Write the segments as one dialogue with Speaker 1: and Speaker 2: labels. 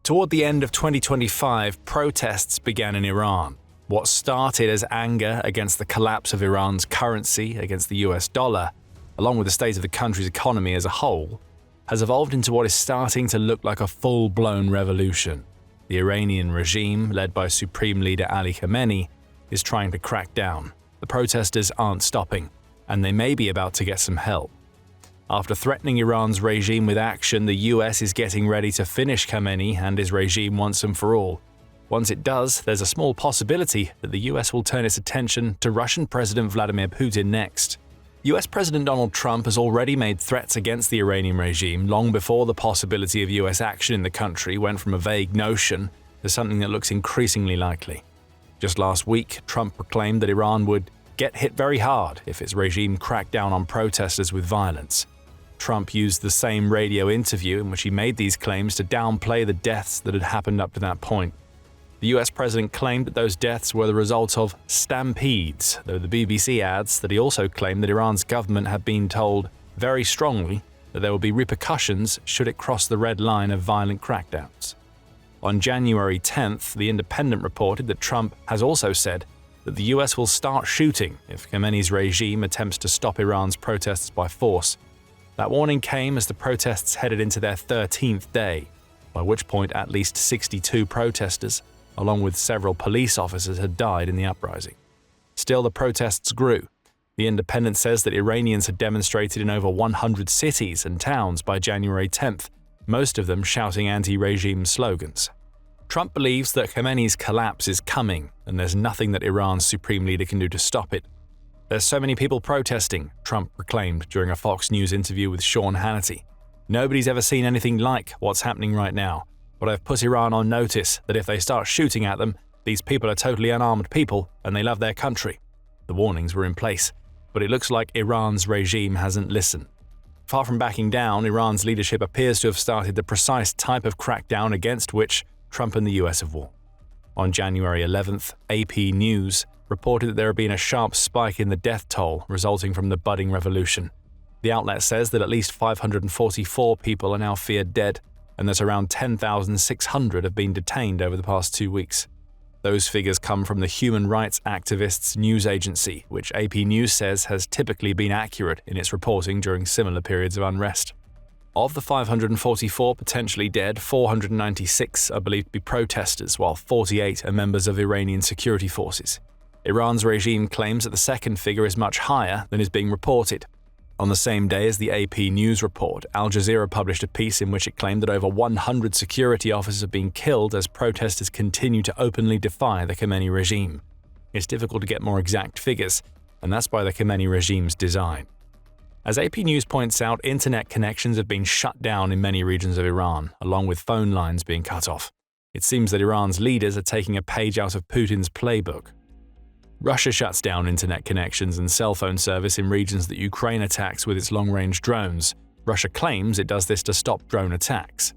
Speaker 1: Toward the end of 2025, protests began in Iran. What started as anger against the collapse of Iran's currency against the US dollar, along with the state of the country's economy as a whole, has evolved into what is starting to look like a full-blown revolution. The Iranian regime, led by Supreme Leader Ali Khamenei, is trying to crack down. The protesters aren't stopping, and they may be about to get some help. After threatening Iran's regime with action, the US is getting ready to finish Khamenei and his regime once and for all. Once it does, there's a small possibility that the US will turn its attention to Russian President Vladimir Putin next. US President Donald Trump has already made threats against the Iranian regime long before the possibility of US action in the country went from a vague notion to something that looks increasingly likely. Just last week, Trump proclaimed that Iran would get hit very hard if its regime cracked down on protesters with violence. Trump used the same radio interview in which he made these claims to downplay the deaths that had happened up to that point. The US president claimed that those deaths were the result of stampedes, though the BBC adds that he also claimed that Iran's government had been told very strongly that there would be repercussions should it cross the red line of violent crackdowns. On January 10th, The Independent reported that Trump has also said that the US will start shooting if Khamenei's regime attempts to stop Iran's protests by force. That warning came as the protests headed into their 13th day, by which point at least 62 protesters, along with several police officers, had died in the uprising. Still, the protests grew. The Independent says that Iranians had demonstrated in over 100 cities and towns by January 10th, most of them shouting anti-regime slogans. Trump believes that Khamenei's collapse is coming, and there's nothing that Iran's supreme leader can do to stop it. "There's so many people protesting," Trump proclaimed during a Fox News interview with Sean Hannity. "Nobody's ever seen anything like what's happening right now, but I've put Iran on notice that if they start shooting at them, these people are totally unarmed people and they love their country." The warnings were in place, but it looks like Iran's regime hasn't listened. Far from backing down, Iran's leadership appears to have started the precise type of crackdown against which Trump and the US have warned. On January 11th, AP News reported that there had been a sharp spike in the death toll resulting from the budding revolution. The outlet says that at least 544 people are now feared dead, and that around 10,600 have been detained over the past 2 weeks. Those figures come from the human rights activists' news agency, which AP News says has typically been accurate in its reporting during similar periods of unrest. Of the 544 potentially dead, 496 are believed to be protesters, while 48 are members of Iranian security forces. Iran's regime claims that the second figure is much higher than is being reported. On the same day as the AP News report, Al Jazeera published a piece in which it claimed that over 100 security officers have been killed as protesters continue to openly defy the Khamenei regime. It's difficult to get more exact figures, and that's by the Khamenei regime's design. As AP News points out, internet connections have been shut down in many regions of Iran, along with phone lines being cut off. It seems that Iran's leaders are taking a page out of Putin's playbook. Russia shuts down internet connections and cell phone service in regions that Ukraine attacks with its long-range drones. Russia claims it does this to stop drone attacks.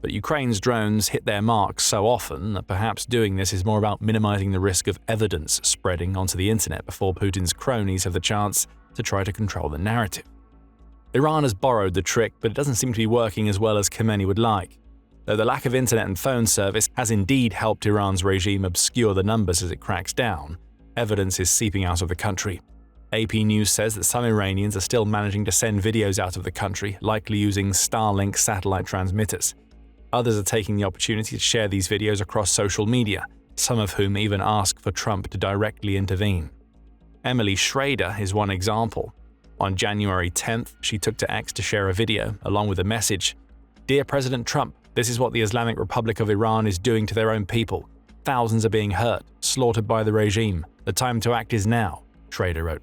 Speaker 1: But Ukraine's drones hit their marks so often that perhaps doing this is more about minimizing the risk of evidence spreading onto the internet before Putin's cronies have the chance to try to control the narrative. Iran has borrowed the trick, but it doesn't seem to be working as well as Khamenei would like. Though the lack of internet and phone service has indeed helped Iran's regime obscure the numbers as it cracks down, evidence is seeping out of the country. AP News says that some Iranians are still managing to send videos out of the country, likely using Starlink satellite transmitters. Others are taking the opportunity to share these videos across social media, some of whom even ask for Trump to directly intervene. Emily Schrader is one example. On January 10th, she took to X to share a video, along with a message. "Dear President Trump, this is what the Islamic Republic of Iran is doing to their own people. Thousands are being hurt, slaughtered by the regime. The time to act is now," Schrader wrote.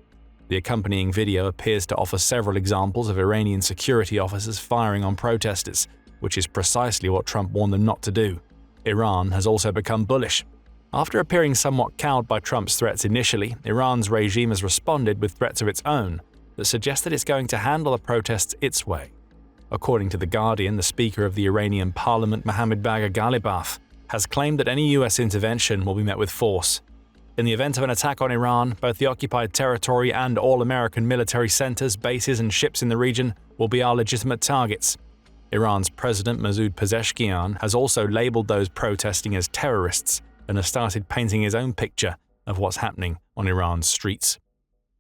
Speaker 1: The accompanying video appears to offer several examples of Iranian security officers firing on protesters, which is precisely what Trump warned them not to do. Iran has also become bullish. After appearing somewhat cowed by Trump's threats initially, Iran's regime has responded with threats of its own that suggest that it's going to handle the protests its way. According to The Guardian, the Speaker of the Iranian Parliament, Mohammad Bagher Ghalibaf, has claimed that any US intervention will be met with force. In the event of an attack on Iran, both the occupied territory and all American military centers, bases, and ships in the region will be our legitimate targets. Iran's President Masoud Pezeshkian has also labeled those protesting as terrorists and has started painting his own picture of what's happening on Iran's streets.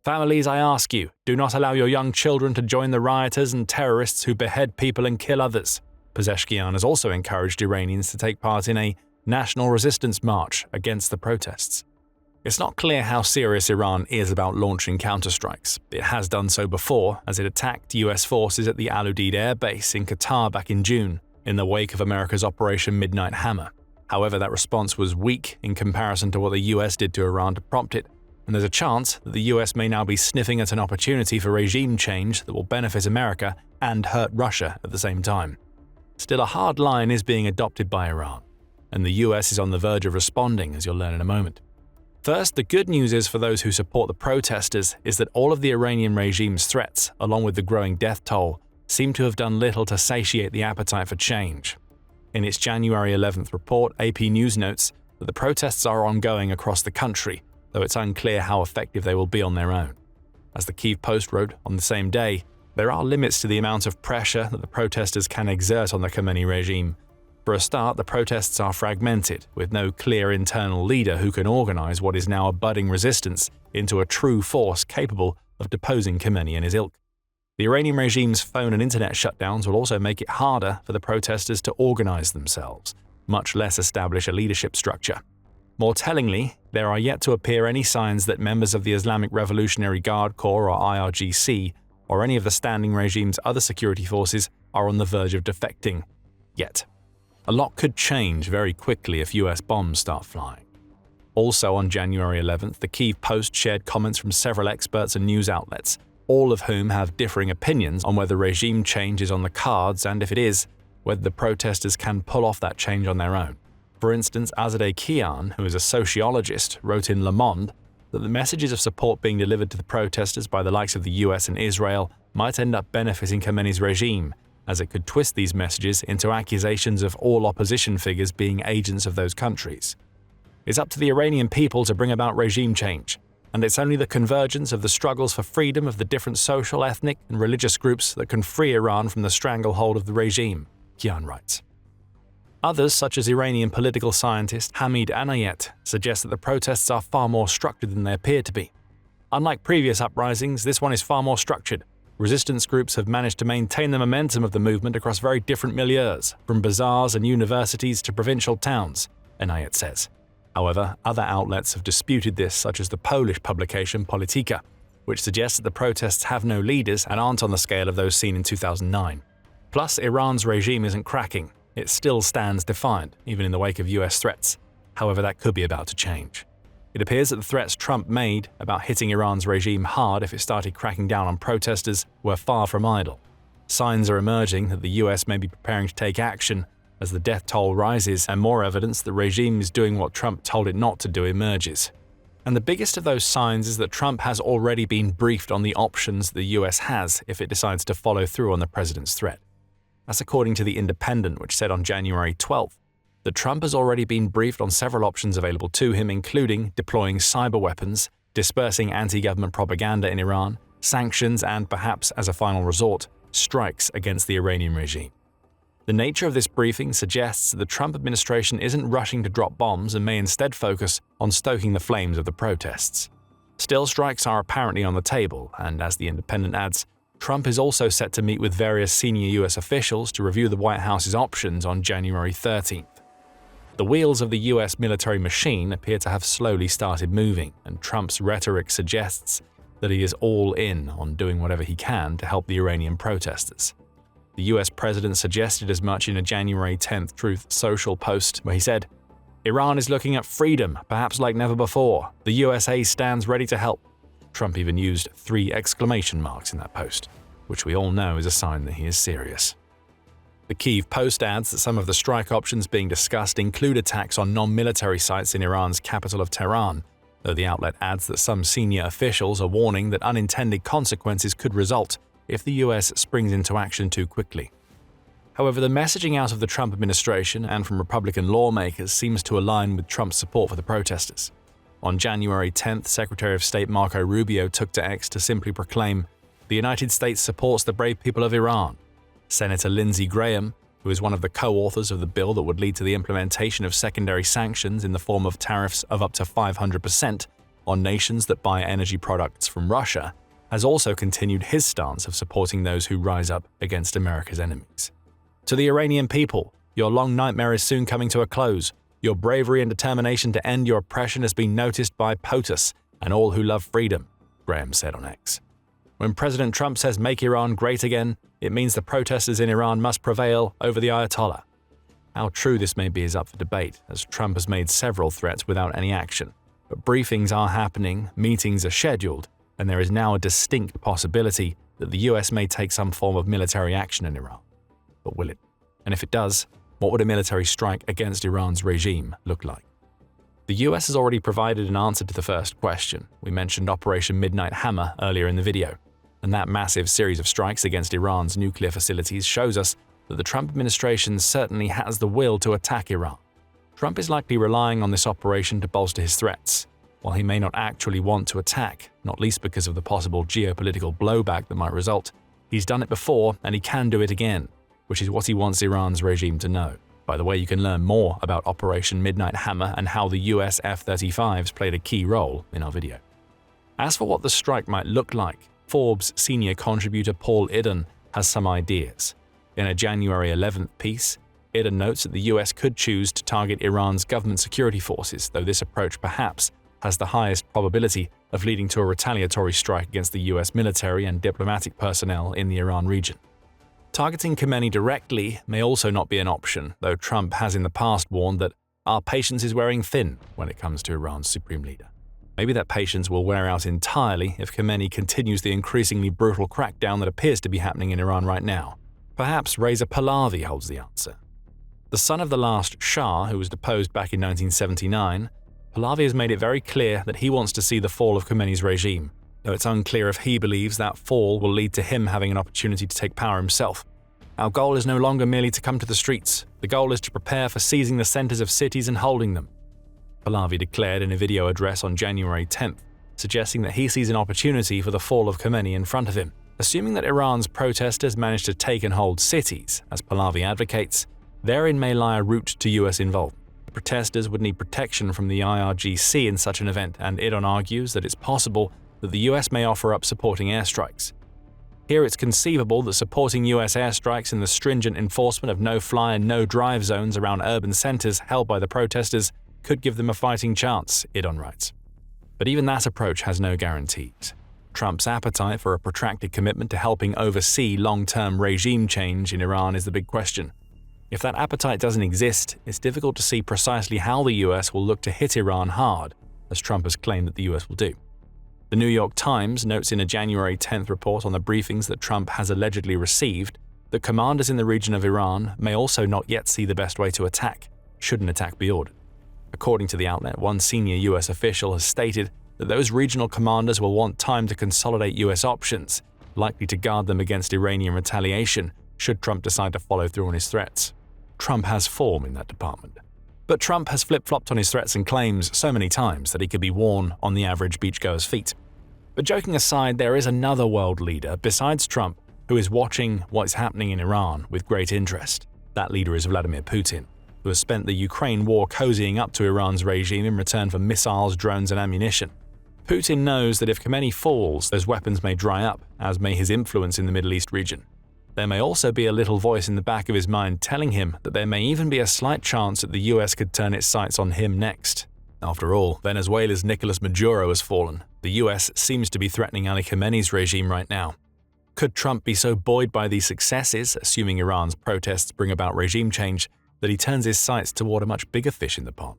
Speaker 1: Families, I ask you, do not allow your young children to join the rioters and terrorists who behead people and kill others. Pezeshkian has also encouraged Iranians to take part in a national resistance march against the protests. It's not clear how serious Iran is about launching counterstrikes. It has done so before, as it attacked US forces at the Al Udeid air base in Qatar back in June, in the wake of America's Operation Midnight Hammer. However, that response was weak in comparison to what the US did to Iran to prompt it, and there's a chance that the US may now be sniffing at an opportunity for regime change that will benefit America and hurt Russia at the same time. Still, a hard line is being adopted by Iran, and the US is on the verge of responding, as you'll learn in a moment. First, the good news is for those who support the protesters is that all of the Iranian regime's threats, along with the growing death toll, seem to have done little to satiate the appetite for change. In its January 11th report, AP News notes that the protests are ongoing across the country, though it's unclear how effective they will be on their own. As the Kyiv Post wrote on the same day, there are limits to the amount of pressure that the protesters can exert on the Khamenei regime. For a start, the protests are fragmented, with no clear internal leader who can organize what is now a budding resistance into a true force capable of deposing Khamenei and his ilk. The Iranian regime's phone and internet shutdowns will also make it harder for the protesters to organize themselves, much less establish a leadership structure. More tellingly, there are yet to appear any signs that members of the Islamic Revolutionary Guard Corps or IRGC or any of the standing regime's other security forces are on the verge of defecting. Yet. A lot could change very quickly if US bombs start flying. Also on January 11th, the Kyiv Post shared comments from several experts and news outlets, all of whom have differing opinions on whether regime change is on the cards and, if it is, whether the protesters can pull off that change on their own. For instance, Azadeh Kian, who is a sociologist, wrote in Le Monde that the messages of support being delivered to the protesters by the likes of the US and Israel might end up benefiting Khamenei's regime, as it could twist these messages into accusations of all opposition figures being agents of those countries. It's up to the Iranian people to bring about regime change, and it's only the convergence of the struggles for freedom of the different social, ethnic, and religious groups that can free Iran from the stranglehold of the regime, Kian writes. Others, such as Iranian political scientist Hamid Anayet, suggest that the protests are far more structured than they appear to be. Unlike previous uprisings, this one is far more structured. Resistance groups have managed to maintain the momentum of the movement across very different milieus, from bazaars and universities to provincial towns, Anayet says. However, other outlets have disputed this, such as the Polish publication Polityka, which suggests that the protests have no leaders and aren't on the scale of those seen in 2009. Plus, Iran's regime isn't cracking. It still stands defiant, even in the wake of US threats. However, that could be about to change. It appears that the threats Trump made about hitting Iran's regime hard if it started cracking down on protesters were far from idle. Signs are emerging that the US may be preparing to take action as the death toll rises and more evidence the regime is doing what Trump told it not to do emerges. And the biggest of those signs is that Trump has already been briefed on the options the US has if it decides to follow through on the president's threat. That's according to The Independent, which said on January 12th that Trump has already been briefed on several options available to him, including deploying cyber weapons, dispersing anti-government propaganda in Iran, sanctions, and perhaps, as a final resort, strikes against the Iranian regime. The nature of this briefing suggests that the Trump administration isn't rushing to drop bombs and may instead focus on stoking the flames of the protests. Still, strikes are apparently on the table, and as The Independent adds, Trump is also set to meet with various senior US officials to review the White House's options on January 13th. The wheels of the US military machine appear to have slowly started moving, and Trump's rhetoric suggests that he is all in on doing whatever he can to help the Iranian protesters. The US president suggested as much in a January 10th Truth Social post, where he said, "Iran is looking at freedom, perhaps like never before. The USA stands ready to help." Trump even used 3 exclamation marks in that post, which we all know is a sign that he is serious. The Kyiv Post adds that some of the strike options being discussed include attacks on non-military sites in Iran's capital of Tehran, though the outlet adds that some senior officials are warning that unintended consequences could result if the US springs into action too quickly. However, the messaging out of the Trump administration and from Republican lawmakers seems to align with Trump's support for the protesters. On January 10th, Secretary of State Marco Rubio took to X to simply proclaim, "The United States supports the brave people of Iran." Senator Lindsey Graham, who is one of the co-authors of the bill that would lead to the implementation of secondary sanctions in the form of tariffs of up to 500% on nations that buy energy products from Russia, has also continued his stance of supporting those who rise up against America's enemies. To the Iranian people, your long nightmare is soon coming to a close. Your bravery and determination to end your oppression has been noticed by POTUS and all who love freedom, Graham said on X. When President Trump says make Iran great again, it means the protesters in Iran must prevail over the Ayatollah. How true this may be is up for debate, as Trump has made several threats without any action. But briefings are happening, meetings are scheduled, and there is now a distinct possibility that the US may take some form of military action in Iran. But will it? And if it does, what would a military strike against Iran's regime look like? The US has already provided an answer to the first question. We mentioned Operation Midnight Hammer earlier in the video, and that massive series of strikes against Iran's nuclear facilities shows us that the Trump administration certainly has the will to attack Iran. Trump is likely relying on this operation to bolster his threats. While he may not actually want to attack, not least because of the possible geopolitical blowback that might result, he's done it before and he can do it again, which is what he wants Iran's regime to know. By the way, you can learn more about Operation Midnight Hammer and how the US F-35s played a key role in our video. As for what the strike might look like, Forbes senior contributor Paul Idden has some ideas. In a January 11th piece, Idden notes that the US could choose to target Iran's government security forces, though this approach perhaps has the highest probability of leading to a retaliatory strike against the US military and diplomatic personnel in the Iran region. Targeting Khamenei directly may also not be an option, though Trump has in the past warned that our patience is wearing thin when it comes to Iran's supreme leader. Maybe that patience will wear out entirely if Khamenei continues the increasingly brutal crackdown that appears to be happening in Iran right now. Perhaps Reza Pahlavi holds the answer. The son of the last Shah, who was deposed back in 1979, Pahlavi has made it very clear that he wants to see the fall of Khamenei's regime, though it's unclear if he believes that fall will lead to him having an opportunity to take power himself. Our goal is no longer merely to come to the streets. The goal is to prepare for seizing the centers of cities and holding them, Pahlavi declared in a video address on January 10th, suggesting that he sees an opportunity for the fall of Khamenei in front of him. Assuming that Iran's protesters manage to take and hold cities, as Pahlavi advocates, therein may lie a route to US involvement. Protesters would need protection from the IRGC in such an event, and Idden argues that it's possible that the US may offer up supporting airstrikes. Here it's conceivable that supporting US airstrikes in the stringent enforcement of no-fly and no-drive zones around urban centers held by the protesters could give them a fighting chance, Idden writes. But even that approach has no guarantees. Trump's appetite for a protracted commitment to helping oversee long-term regime change in Iran is the big question. If that appetite doesn't exist, it's difficult to see precisely how the US will look to hit Iran hard, as Trump has claimed that the US will do. The New York Times notes in a January 10th report on the briefings that Trump has allegedly received that commanders in the region of Iran may also not yet see the best way to attack, should an attack be ordered. According to the outlet, one senior US official has stated that those regional commanders will want time to consolidate US options, likely to guard them against Iranian retaliation should Trump decide to follow through on his threats. Trump has form in that department. But Trump has flip-flopped on his threats and claims so many times that he could be worn on the average beachgoer's feet. But joking aside, there is another world leader besides Trump who is watching what's happening in Iran with great interest. That leader is Vladimir Putin, who has spent the Ukraine war cozying up to Iran's regime in return for missiles, drones, and ammunition. Putin knows that if Khamenei falls, those weapons may dry up, as may his influence in the Middle East region. There may also be a little voice in the back of his mind telling him that there may even be a slight chance that the US could turn its sights on him next. After all, Venezuela's Nicolas Maduro has fallen. The US seems to be threatening Ali Khamenei's regime right now. Could Trump be so buoyed by these successes, assuming Iran's protests bring about regime change, that he turns his sights toward a much bigger fish in the pond?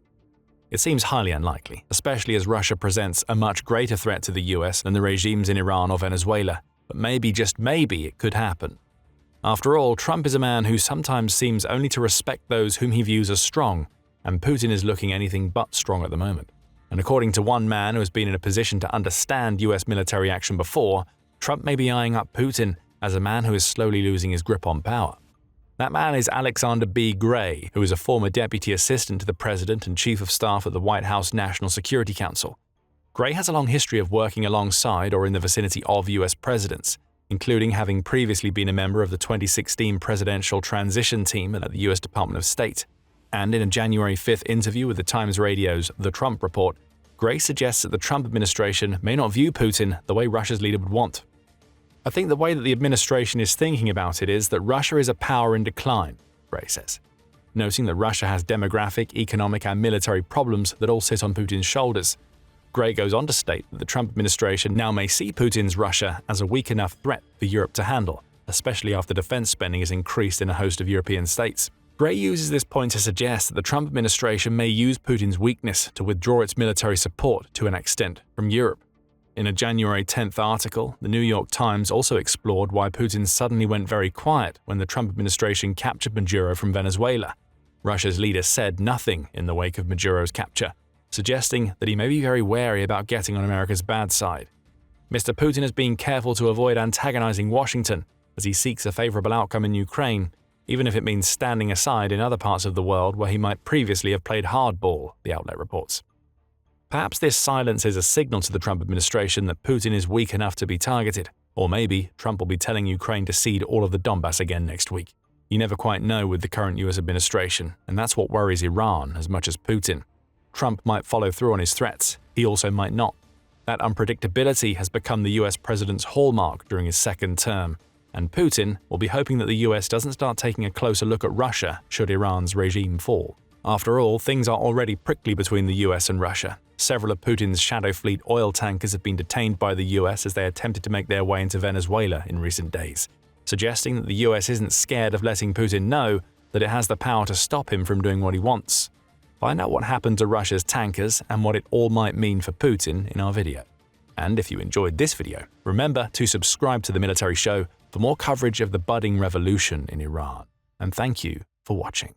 Speaker 1: It seems highly unlikely, especially as Russia presents a much greater threat to the US than the regimes in Iran or Venezuela, but maybe, just maybe, it could happen. After all, Trump is a man who sometimes seems only to respect those whom he views as strong, and Putin is looking anything but strong at the moment. And according to one man who has been in a position to understand US military action before, Trump may be eyeing up Putin as a man who is slowly losing his grip on power. That man is Alexander B. Gray, who is a former deputy assistant to the president and chief of staff at the White House National Security Council. Gray has a long history of working alongside or in the vicinity of US presidents, including having previously been a member of the 2016 presidential transition team at the US Department of State. And in a January 5th interview with the Times Radio's The Trump Report, Gray suggests that the Trump administration may not view Putin the way Russia's leader would want. I think the way that the administration is thinking about it is that Russia is a power in decline, Gray says, noting that Russia has demographic, economic, and military problems that all sit on Putin's shoulders. Gray goes on to state that the Trump administration now may see Putin's Russia as a weak enough threat for Europe to handle, especially after defense spending has increased in a host of European states. Gray uses this point to suggest that the Trump administration may use Putin's weakness to withdraw its military support to an extent from Europe. In a January 10th article, the New York Times also explored why Putin suddenly went very quiet when the Trump administration captured Maduro from Venezuela. Russia's leader said nothing in the wake of Maduro's capture, suggesting that he may be very wary about getting on America's bad side. Mr. Putin has been careful to avoid antagonizing Washington as he seeks a favorable outcome in Ukraine, even if it means standing aside in other parts of the world where he might previously have played hardball, the outlet reports. Perhaps this silence is a signal to the Trump administration that Putin is weak enough to be targeted, or maybe Trump will be telling Ukraine to cede all of the Donbass again next week. You never quite know with the current US administration, and that's what worries Iran as much as Putin. Trump might follow through on his threats, he also might not. That unpredictability has become the US president's hallmark during his second term, and Putin will be hoping that the US doesn't start taking a closer look at Russia should Iran's regime fall. After all, things are already prickly between the US and Russia. Several of Putin's Shadow Fleet oil tankers have been detained by the US as they attempted to make their way into Venezuela in recent days, suggesting that the US isn't scared of letting Putin know that it has the power to stop him from doing what he wants. Find out what happened to Russia's tankers and what it all might mean for Putin in our video. And if you enjoyed this video, remember to subscribe to The Military Show for more coverage of the budding revolution in Iran. And thank you for watching.